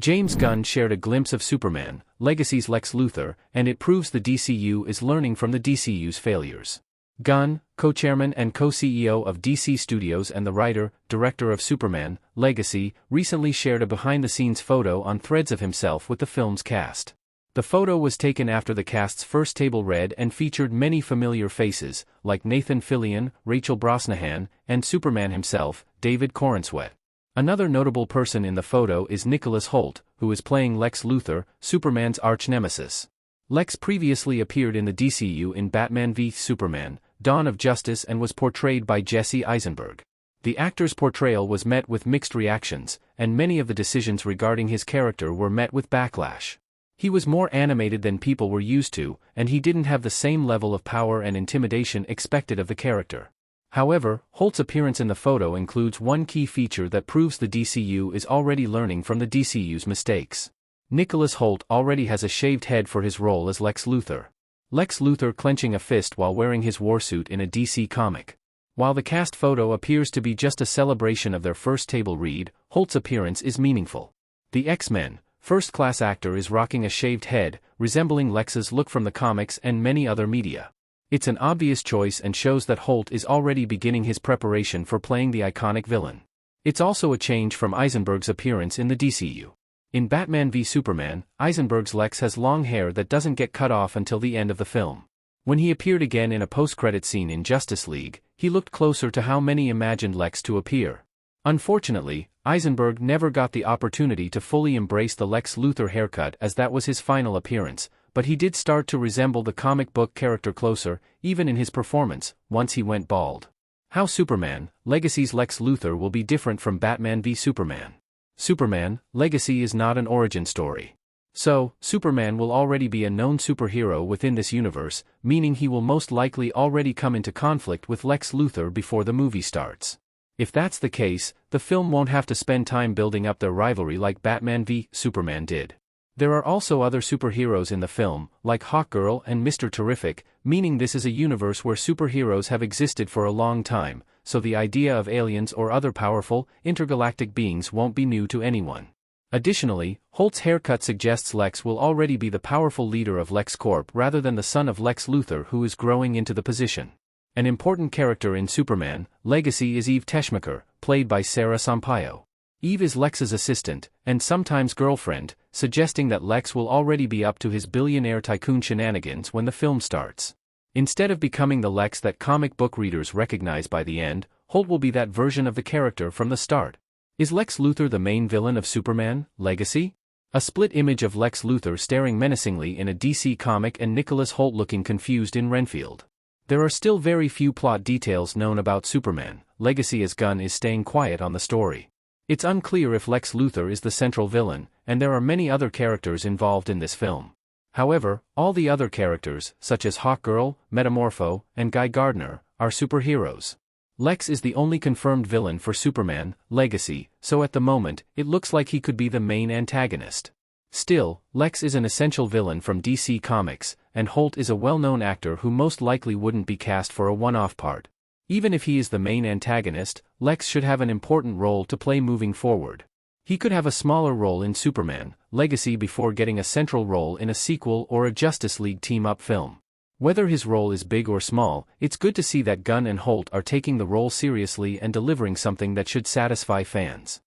James Gunn shared a glimpse of Superman, Legacy's Lex Luthor, and it proves the DCU is learning from the DCU's failures. Gunn, co-chairman and co-CEO of DC Studios and the writer, director of Superman, Legacy, recently shared a behind-the-scenes photo on Threads of himself with the film's cast. The photo was taken after the cast's first table read and featured many familiar faces, like Nathan Fillion, Rachel Brosnahan, and Superman himself, David Corenswet. Another notable person in the photo is Nicholas Hoult, who is playing Lex Luthor, Superman's arch-nemesis. Lex previously appeared in the DCU in Batman v Superman, Dawn of Justice and was portrayed by Jesse Eisenberg. The actor's portrayal was met with mixed reactions, and many of the decisions regarding his character were met with backlash. He was more animated than people were used to, and he didn't have the same level of power and intimidation expected of the character. However, Hoult's appearance in the photo includes one key feature that proves the DCU is already learning from the DCU's mistakes. Nicholas Hoult already has a shaved head for his role as Lex Luthor. Lex Luthor clenching a fist while wearing his warsuit in a DC comic. While the cast photo appears to be just a celebration of their first table read, Hoult's appearance is meaningful. The X-Men first-class actor is rocking a shaved head, resembling Lex's look from the comics and many other media. It's an obvious choice and shows that Hoult is already beginning his preparation for playing the iconic villain. It's also a change from Eisenberg's appearance in the DCU. In Batman v Superman, Eisenberg's Lex has long hair that doesn't get cut off until the end of the film. When he appeared again in a post-credit scene in Justice League, he looked closer to how many imagined Lex to appear. Unfortunately, Eisenberg never got the opportunity to fully embrace the Lex Luthor haircut as that was his final appearance, but he did start to resemble the comic book character closer, even in his performance, once he went bald. How Superman, Legacy's Lex Luthor will be different from Batman v Superman. Superman, Legacy is not an origin story. So, Superman will already be a known superhero within this universe, meaning he will most likely already come into conflict with Lex Luthor before the movie starts. If that's the case, the film won't have to spend time building up their rivalry like Batman v Superman did. There are also other superheroes in the film, like Hawkgirl and Mr. Terrific, meaning this is a universe where superheroes have existed for a long time, so the idea of aliens or other powerful, intergalactic beings won't be new to anyone. Additionally, Hoult's haircut suggests Lex will already be the powerful leader of LexCorp rather than the son of Lex Luthor who is growing into the position. An important character in Superman, Legacy is Eve Teschmacher, played by Sarah Sampaio. Eve is Lex's assistant, and sometimes girlfriend, suggesting that Lex will already be up to his billionaire tycoon shenanigans when the film starts. Instead of becoming the Lex that comic book readers recognize by the end, Hoult will be that version of the character from the start. Is Lex Luthor the main villain of Superman, Legacy? A split image of Lex Luthor staring menacingly in a DC comic and Nicholas Hoult looking confused in Renfield. There are still very few plot details known about Superman, Legacy as Gunn is staying quiet on the story. It's unclear if Lex Luthor is the central villain, and there are many other characters involved in this film. However, all the other characters, such as Hawkgirl, Metamorpho, and Guy Gardner, are superheroes. Lex is the only confirmed villain for Superman, Legacy, so at the moment, it looks like he could be the main antagonist. Still, Lex is an essential villain from DC Comics, and Hoult is a well-known actor who most likely wouldn't be cast for a one-off part. Even if he is the main antagonist, Lex should have an important role to play moving forward. He could have a smaller role in Superman, Legacy before getting a central role in a sequel or a Justice League team-up film. Whether his role is big or small, it's good to see that Gunn and Hoult are taking the role seriously and delivering something that should satisfy fans.